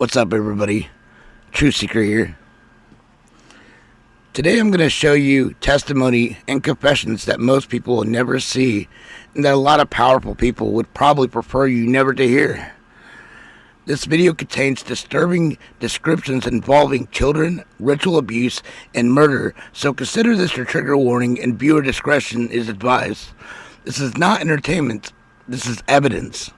What's up, everybody? Truth Seeker here. Today I'm going to show you testimony and confessions that most people will never see, and that a lot of powerful people would probably prefer you never to hear. This video contains disturbing descriptions involving children, ritual abuse, and murder, so consider this your trigger warning and viewer discretion is advised. This is not entertainment, this is evidence.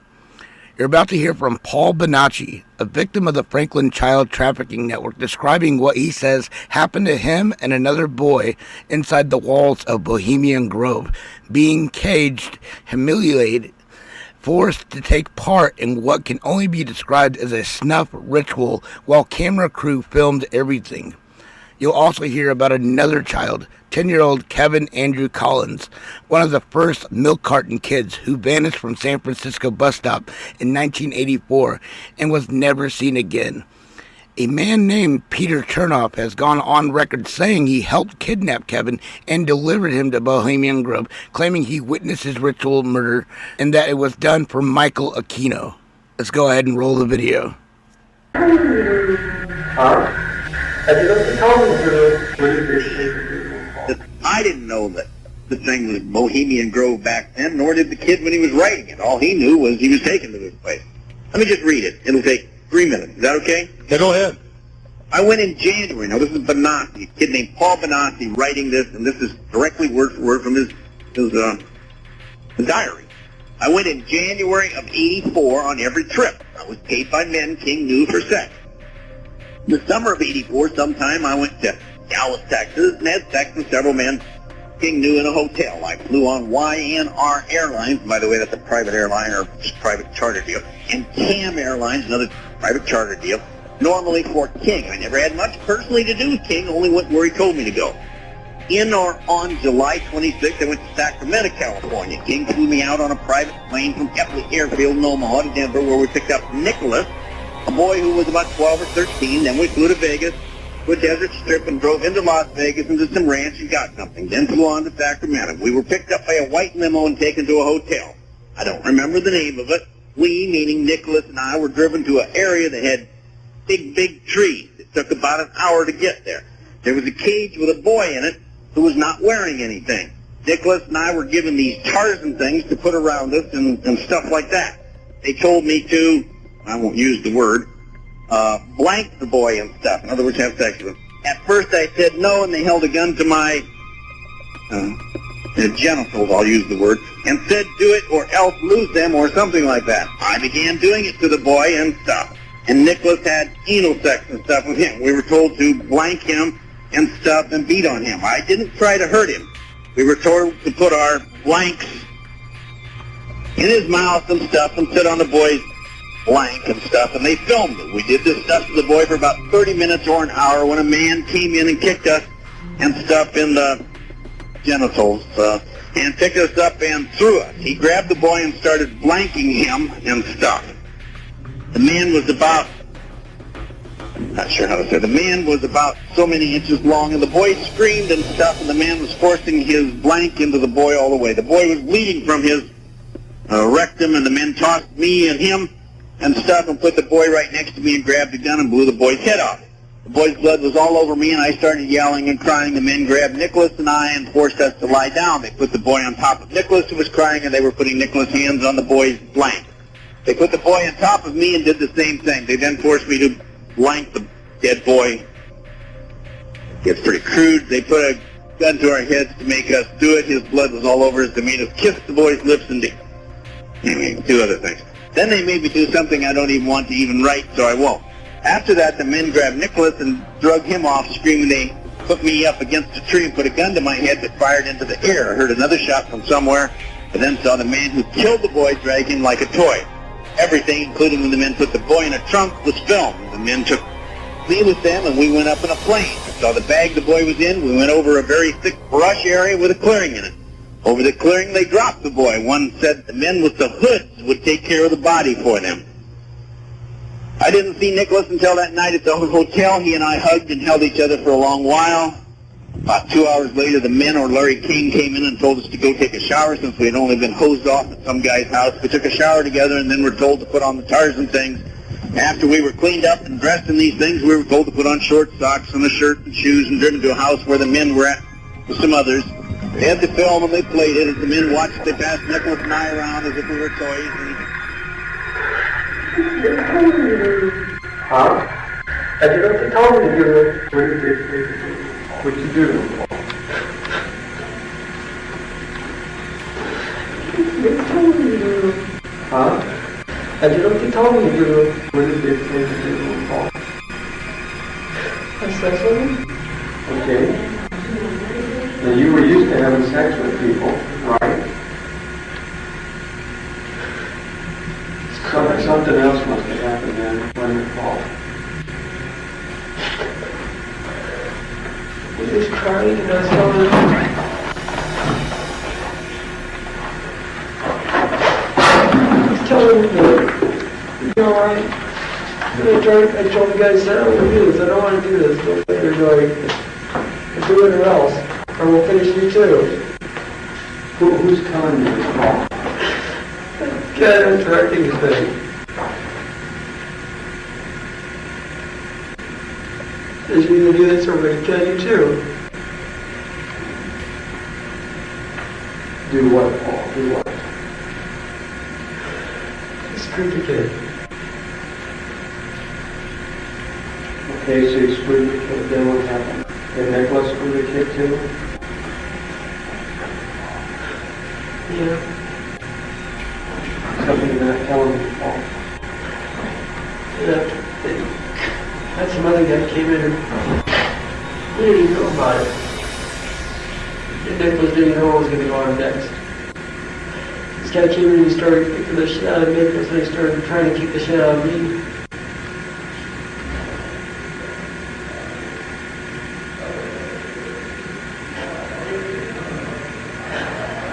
You're about to hear from Paul Bonacci, a victim of the Franklin Child Trafficking Network, describing what he says happened to him and another boy inside the walls of Bohemian Grove, being caged, humiliated, forced to take part in what can only be described as a snuff ritual while camera crew filmed everything. You'll also hear about another child, 10-year-old Kevin Andrew Collins, one of the first milk carton kids who vanished from San Francisco bus stop in 1984 and was never seen again. A man named Peter Chernoff has gone on record saying he helped kidnap Kevin and delivered him to Bohemian Grove, claiming he witnessed his ritual murder and that it was done for Michael Aquino. Let's go ahead and roll the video. I didn't know that the thing was Bohemian Grove back then, nor did the kid when he was writing it. All he knew was he was taken to this place. Let me just read it. It'll take 3 minutes. Is that okay? Yeah, go ahead. I went in January. Now, this is Bonacci, a kid named Paul Bonacci writing this, and this is directly word for word from his diary. I went in January of '84 on every trip. I was paid by men King knew for sex. The summer of '84, sometime, I went to Dallas, Texas, and had sex with several men King knew in a hotel. I flew on YNR Airlines, by the way, that's a private airline or private charter deal, and CAM Airlines, another private charter deal, normally for King. I never had much personally to do with King, only went where he told me to go. In or on July 26th, I went to Sacramento, California. King flew me out on a private plane from Epley Airfield in Omaha to Denver, where we picked up Nicholas, a boy who was about 12 or 13. Then we flew to Vegas, to a desert strip, and drove into Las Vegas into some ranch and got something. Then flew on to Sacramento. We were picked up by a white limo and taken to a hotel. I don't remember the name of it. We, meaning Nicholas and I, were driven to an area that had big trees. It took about an hour to get there. There was a cage with a boy in it who was not wearing anything. Nicholas and I were given these Tarzan things to put around us and stuff like that. They told me to, I won't use the word, blank the boy and stuff. In other words, have sex with him. At first I said no, and they held a gun to my genitals, I'll use the word, and said do it or else lose them or something like that. I began doing it to the boy and stuff. And Nicholas had anal sex and stuff with him. We were told to blank him and stuff and beat on him. I didn't try to hurt him. We were told to put our blanks in his mouth and stuff and sit on the boy's blank and stuff, and they filmed it. We did this stuff to the boy for about 30 minutes or an hour when a man came in and kicked us and stuff in the genitals and picked us up and threw us. He grabbed the boy and started blanking him and stuff. The man was about, I'm not sure how to say it, the man was about so many inches long, and the boy screamed and stuff, and the man was forcing his blank into the boy all the way. The boy was bleeding from his rectum, and the men tossed me and him and stuff and put the boy right next to me and grabbed a gun and blew the boy's head off. The boy's blood was all over me, and I started yelling and crying. The men grabbed Nicholas and I and forced us to lie down. They put the boy on top of Nicholas, who was crying, and they were putting Nicholas' hands on the boy's blank. They put the boy on top of me and did the same thing. They then forced me to blank the dead boy. It's pretty crude. They put a gun to our heads to make us do it. His blood was all over us. They made us kiss the boy's lips and do other things. Then they made me do something I don't even want to even write, so I won't. After that, the men grabbed Nicholas and drug him off, screaming. They put me up against a tree and put a gun to my head that fired into the air. I heard another shot from somewhere, and then saw the man who killed the boy drag him like a toy. Everything, including when the men put the boy in a trunk, was filmed. The men took me with them, and we went up in a plane. I saw the bag the boy was in. We went over a very thick brush area with a clearing in it. Over the clearing, they dropped the boy. One said the men with the hoods would take care of the body for them. I didn't see Nicholas until that night at the hotel. He and I hugged and held each other for a long while. About 2 hours later, the men or Larry King came in and told us to go take a shower since we had only been hosed off at some guy's house. We took a shower together and then were told to put on the Tarzan things After we were cleaned up and dressed in these things, we were told to put on short socks and a shirt and shoes and driven to a house where the men were at with some others. They had the film and they played it as the men watched. They passed Nicholas and I around as if we were toys. Huh? I did what they told me to do. What'd you do? They told me to do. Huh? I did what they told me to do. What did they say to do, Paul? I said something. Okay. Now you were used to having sex with people, right? Something else must have happened then when it Paul. He was crying and I was telling him. Telling me that, you know, I told the guy, I said, I don't want to do this, I don't want to do this. Don't think you're going, do it or else, or we'll finish you too. Who's telling you this, Paul? The guy that was directing his thing. Says you either do this or we're going to kill you too. Do what, Paul? Do what? Screwed the kid. Okay, so you screwed the kid, then what happened? And Nicholas screwed the kid too? Yeah. Something you're not telling me, Paul. Yeah. Had some other guy came in and he didn't even know about it. And Nicholas didn't know what was going to go on next. This guy came in and he started kicking the shit out of Nicholas and he started trying to kick the shit out of me.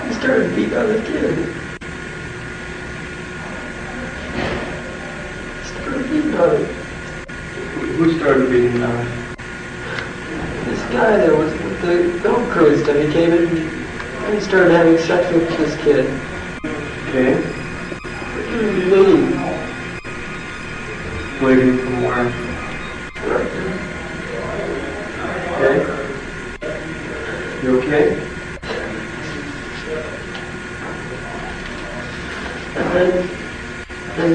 He started beating on this kid. He started beating on him. Who started beating on him? This guy that was with the film crew and stuff, he came in and he started having sex with this kid. Okay. Waiting. Waiting from where? Right there. Okay. You okay? And then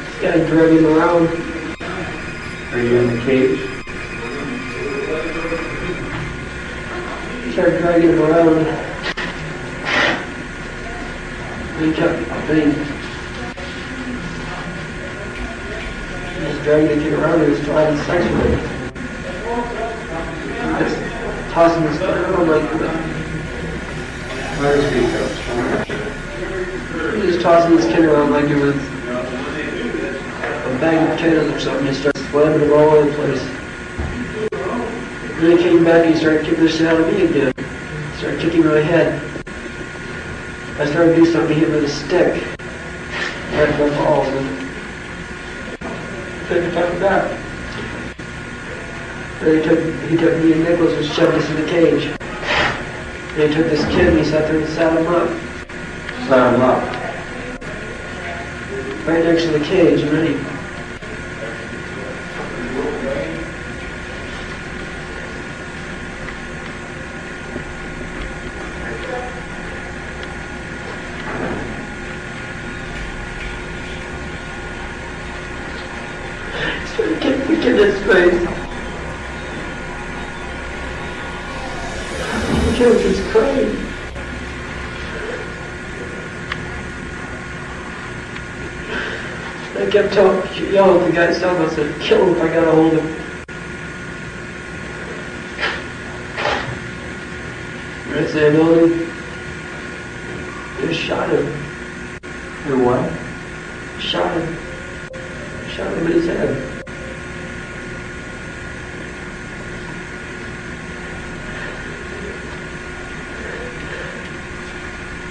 this guy dragged him around. Are you in the cage? He started dragging him around. He kept being, he was dragging the kid around, he was trying to sex with him. Just tossing his foot around like that. Where's he go? He was tossing his kid around like it was a bag of potatoes or something. He started slamming him all over the place. Then he came back and he started kicking the shit out of me again. He started kicking my head. I started to do something to hit with a stick. Right in the balls and took it back. Then he took me and Nicholas and shoved us in the cage. And he took this kid and he sat there and sat him up. Sat him up? Right next to the cage, and then he in his face. The kid was just crying. I kept yelling at the guy selling us, I said, kill him if I got a hold of him. I said, no, they shot him. You what? Shot him. Shot him in his head.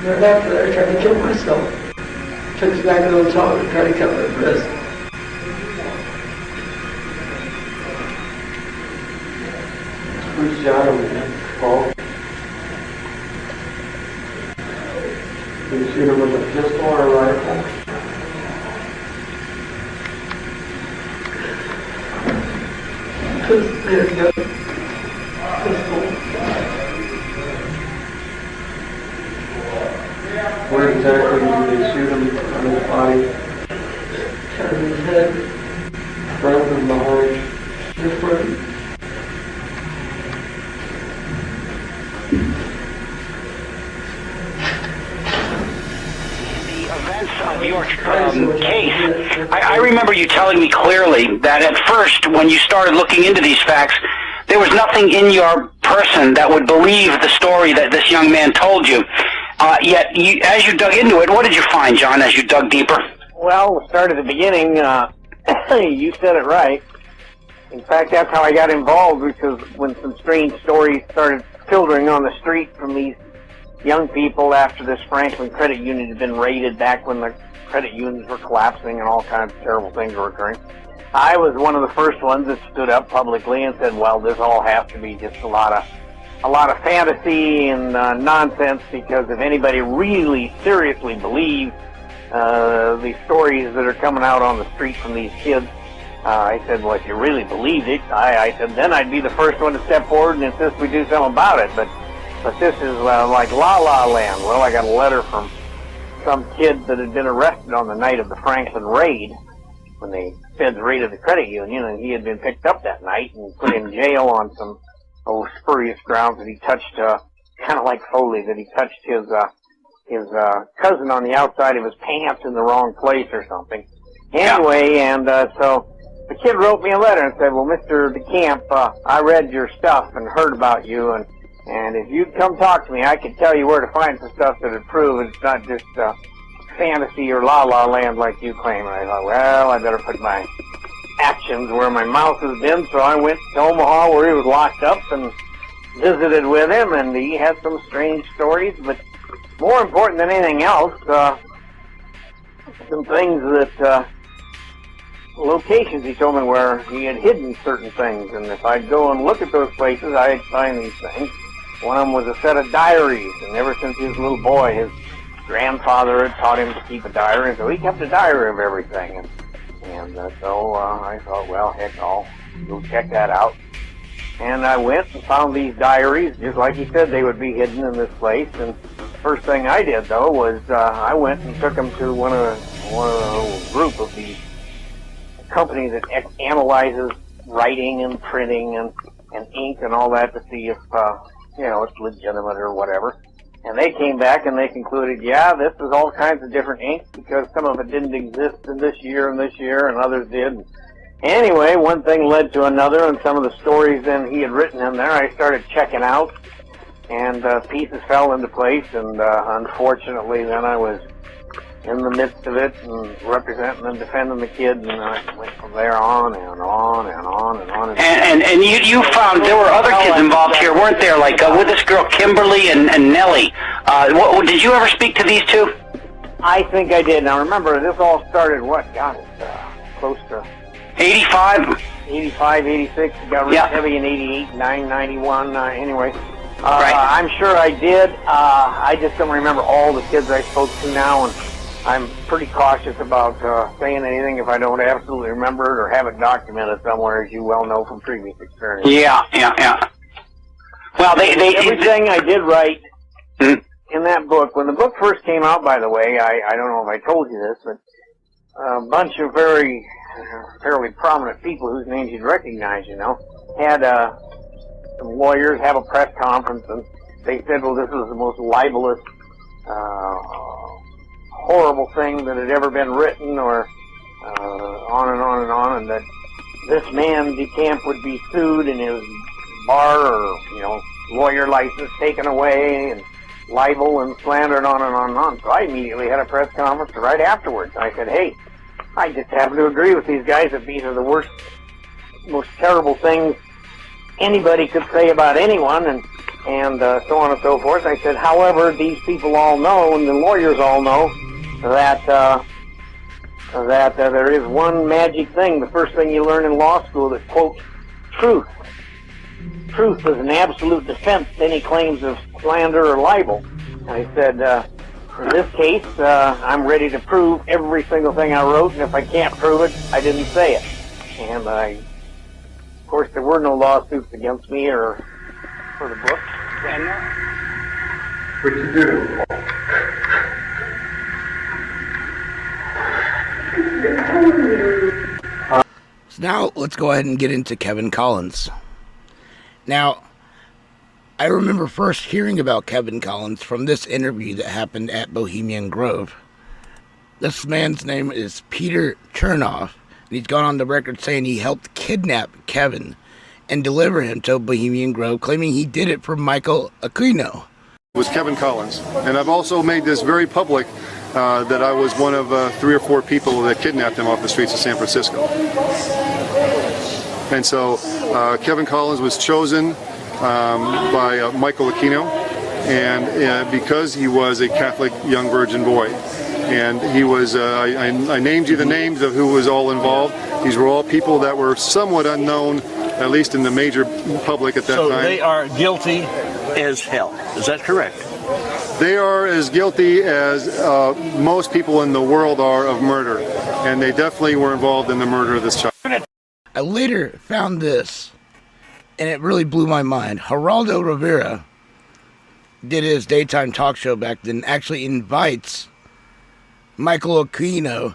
Right after that, I tried to kill myself. Took me back to the hotel and tried to cut my wrist. Who shot him, Paul? Did you shoot him with a pistol or a rifle? Yeah, pistol. Where exactly did they shoot him on his body? Kind of his head, front and behind, different. Of your case, I remember you telling me clearly that at first, when you started looking into these facts, there was nothing in your person that would believe the story that this young man told you. Yet, as you dug into it, what did you find, John, as you dug deeper? Well, we'll start at the beginning. You said it right. In fact, that's how I got involved, because when some strange stories started filtering on the street from these young people after this Franklin credit union had been raided back when the credit unions were collapsing and all kinds of terrible things were occurring. I was one of the first ones that stood up publicly and said, well, this all has to be just a lot of fantasy and nonsense, because if anybody really seriously believes the stories that are coming out on the street from these kids, I said, well, if you really believed it, I said, then I'd be the first one to step forward and insist we do something about it. But this is like La La Land. Well, I got a letter from some kid that had been arrested on the night of the Franklin raid, when the feds raided the credit union, and he had been picked up that night and put in jail on some spurious grounds that he touched, kind of like Foley, that he touched his cousin on the outside of his pants in the wrong place or something. Anyway, and so the kid wrote me a letter and said, well, Mr. DeCamp, I read your stuff and heard about you, and if you'd come talk to me, I could tell you where to find some stuff that would prove it's not just fantasy or la-la land like you claim. And I thought, well, I better put my actions where my mouth has been. So I went to Omaha, where he was locked up, and visited with him, and he had some strange stories. But more important than anything else, some things that, locations he told me where he had hidden certain things. And if I'd go and look at those places, I'd find these things. One of them was a set of diaries, and ever since he was a little boy, his grandfather had taught him to keep a diary, and so he kept a diary of everything. And so I thought, well, heck, I'll go check that out. And I went and found these diaries, just like he said they would be hidden in this place. And the first thing I did, though, was I went and took them to one of the group of these company that analyzes writing and printing and ink and all that to see if it's legitimate or whatever. And they came back and they concluded, yeah, this is all kinds of different ink, because some of it didn't exist in this year and others did. And anyway, one thing led to another, and some of the stories then he had written in there I started checking out, and pieces fell into place, and unfortunately then I was in the midst of it and representing and defending the kid, and I went from there on and on and on and on. And you found there were other kids involved here, weren't there? Like with this girl Kimberly and Nellie. Did you ever speak to these two? I think I did. Now remember, this all started close to 85, 86. It got really heavy in 88, 9, 91. Anyway. Right. I'm sure I did. I just don't remember all the kids I spoke to now, and I'm pretty cautious about saying anything if I don't absolutely remember it or have it documented somewhere, as you well know from previous experience. Yeah. Well, everything I did write in that book. When the book first came out, by the way, I don't know if I told you this, but a bunch of fairly prominent people whose names you'd recognize, had some lawyers have a press conference, and they said, well, this was the most libelous, horrible thing that had ever been written, or on and on and on, and that this man, DeCamp, would be sued and his bar or, lawyer license taken away, and libel and slander and on and on and on. So I immediately had a press conference right afterwards. I said, hey, I just happen to agree with these guys that these are the worst, most terrible things anybody could say about anyone, and so on and so forth. I said, however, these people all know, and the lawyers all know, that there is one magic thing, the first thing you learn in law school, that quotes truth. Truth is an absolute defense to any claims of slander or libel. I said, in this case, I'm ready to prove every single thing I wrote, and if I can't prove it, I didn't say it. And I Of course, there were no lawsuits against me or for the book. What you do? So now let's go ahead and get into Kevin Collins. Now, I remember first hearing about Kevin Collins from this interview that happened at Bohemian Grove. This man's name is Peter Chernoff, and he's gone on the record saying he helped kidnap Kevin and deliver him to Bohemian Grove, claiming he did it for Michael Aquino. It was Kevin Collins, and I've also made this very public that I was one of 3 or 4 people that kidnapped him off the streets of San Francisco. And so Kevin Collins was chosen by Michael Aquino, and because he was a Catholic young virgin boy. And he was, I named you the names of who was all involved. These were all people that were somewhat unknown, at least in the major public at that time. So they are guilty as hell. Is that correct? They are as guilty as most people in the world are of murder. And they definitely were involved in the murder of this child. I later found this, and it really blew my mind. Geraldo Rivera did his daytime talk show back then, actually invites Michael Aquino,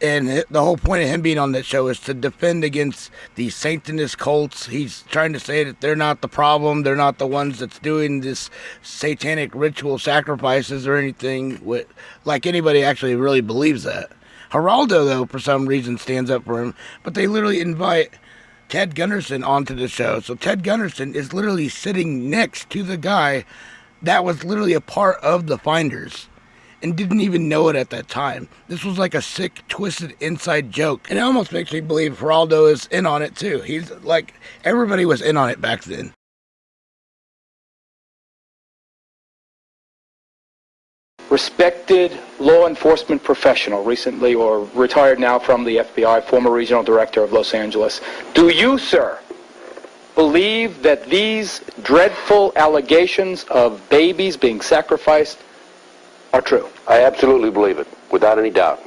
and the whole point of him being on that show is to defend against these Satanist cults. He's trying to say that they're not the problem, they're not the ones that's doing this satanic ritual sacrifices or anything, like anybody actually really believes that. Geraldo, though, for some reason stands up for him, but they literally invite Ted Gunderson onto the show. So Ted Gunderson is literally sitting next to the guy that was literally a part of the Finders and didn't even know it at that time. This was like a sick, twisted inside joke. And it almost makes me believe Geraldo is in on it too. He's like, everybody was in on it back then. Respected law enforcement professional, recently or retired now from the FBI, former regional director of Los Angeles. Do you, sir, believe that these dreadful allegations of babies being sacrificed are true? I absolutely believe it, without any doubt.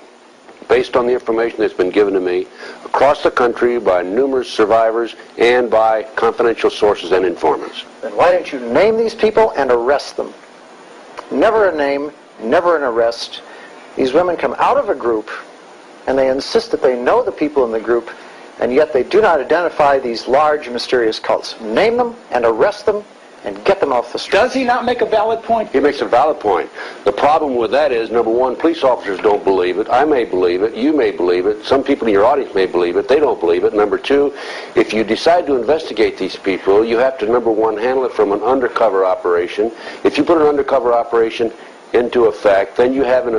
Based on the information that's been given to me across the country by numerous survivors and by confidential sources and informants. Then why don't you name these people and arrest them? Never a name, never an arrest. These women come out of a group and they insist that they know the people in the group, and yet they do not identify these large mysterious cults. Name them and arrest them and get them off the street. Does he not make a valid point? He makes a valid point. The problem with that is, number one, police officers don't believe it. I may believe it. You may believe it. Some people in your audience may believe it. They don't believe it. Number two, if you decide to investigate these people, you have to, number one, handle it from an undercover operation. If you put an undercover operation into effect, then you have, in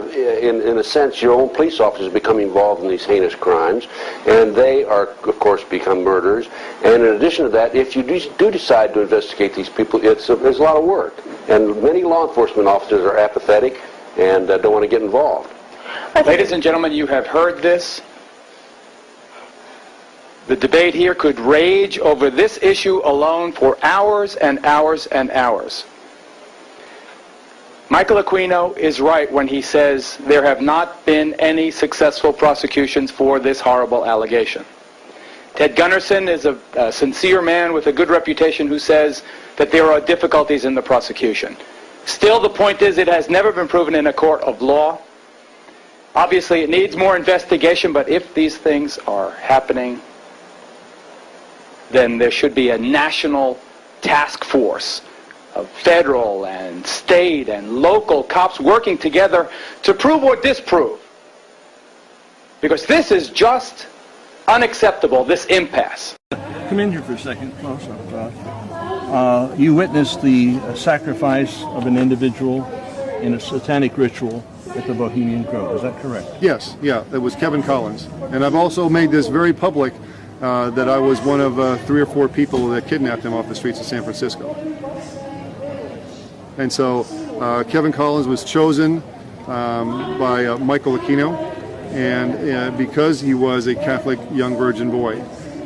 a sense, your own police officers become involved in these heinous crimes, and they are, of course, become murderers. And in addition to that, if you do decide to investigate these people, there's a lot of work. And many law enforcement officers are apathetic and don't want to get involved. Ladies and gentlemen, you have heard this. The debate here could rage over this issue alone for hours and hours and hours. Michael Aquino is right when he says there have not been any successful prosecutions for this horrible allegation. Ted Gunderson is a sincere man with a good reputation who says that there are difficulties in the prosecution. Still, the point is it has never been proven in a court of law. Obviously, it needs more investigation, but if these things are happening, then there should be a national task force of federal and state and local cops working together to prove or disprove. Because this is just unacceptable, this impasse. Come in here for a second, close up. You witnessed the sacrifice of an individual in a satanic ritual at the Bohemian Grove. Is that correct? Yes, yeah, it was Kevin Collins. And I've also made this very public that I was one of 3 or 4 people that kidnapped him off the streets of San Francisco. And so Kevin Collins was chosen by Michael Aquino, and because he was a Catholic young virgin boy.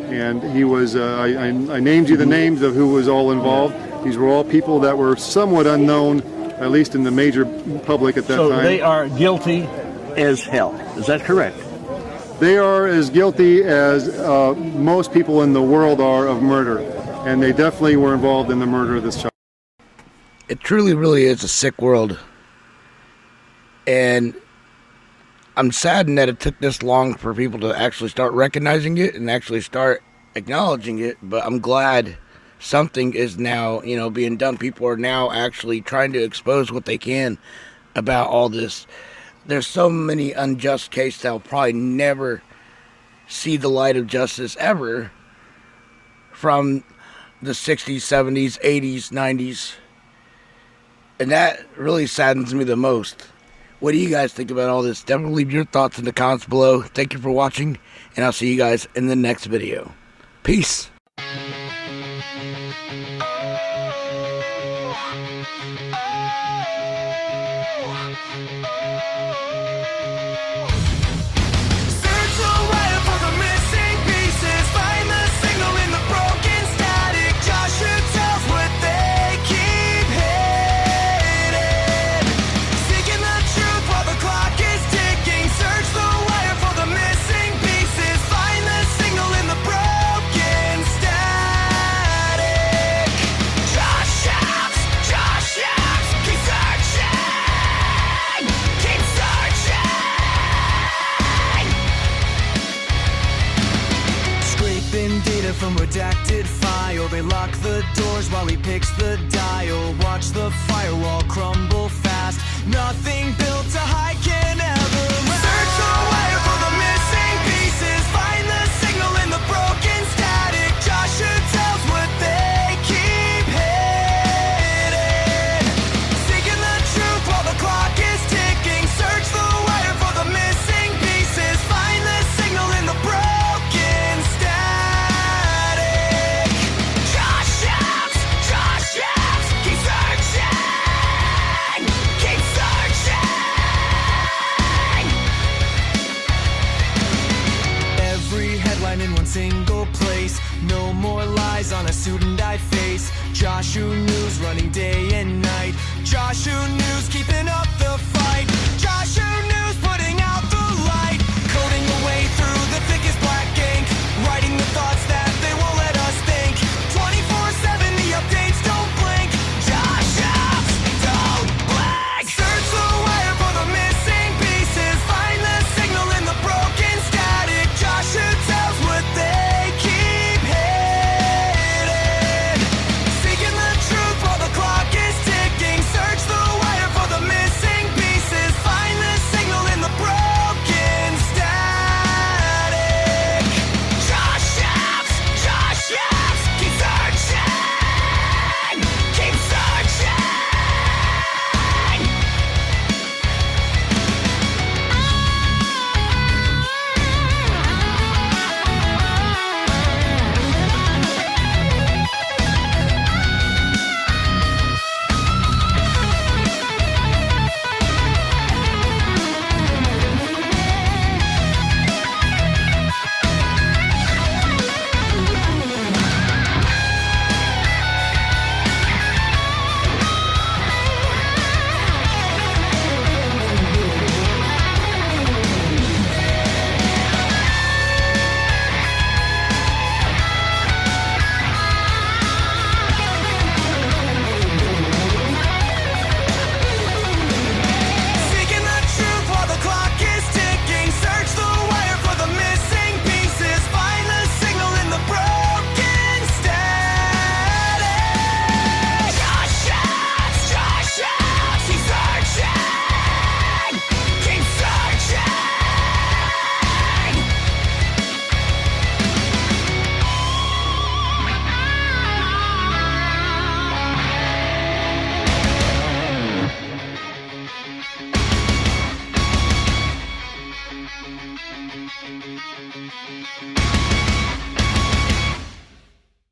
And he was, I named you the names of who was all involved. These were all people that were somewhat unknown, at least in the major public at that time. So they are guilty as hell. Is that correct? they are as guilty as most people in the world are of murder, and they definitely were involved in the murder of this child. It truly, really is a sick world. And I'm saddened that it took this long for people to actually start recognizing it and actually start acknowledging it, but I'm glad something is now, being done. People are now actually trying to expose what they can about all this. There's so many unjust cases that will probably never see the light of justice ever, from the 60s, 70s, 80s, 90s. And that really saddens me the most. What do you guys think about all this? Definitely leave your thoughts in the comments below. Thank you for watching, and I'll see you guys in the next video. Peace. From redacted file, they lock the doors while he picks the dial. Watch the firewall crumble fast. Nothing built to hide can ever last. Search the wire for the missing pieces. Find the signal in the broken static. Joshua tells what they keep hidden. Seeking the truth while the clock is ticking. Search the wire for the missing pieces. Find the signal in the broken static. In one single place, no more lies on a suit and tie face. Joshua News running day and night. Joshua News keeping up the fight. Joshua News putting out the light. Coding the way through the thickest black ink. Writing the thoughts that they won't let us think. 24/7 the updates don't blink. Joshua don't blink. Search the wire for the missing pieces. Find the signal in the broken static. Joshua tells what they keep hidden. Seeking the truth while the clock is ticking. Search the wire for the missing pieces. Find the signal in the broken static. Josh keep searching. Keep searching.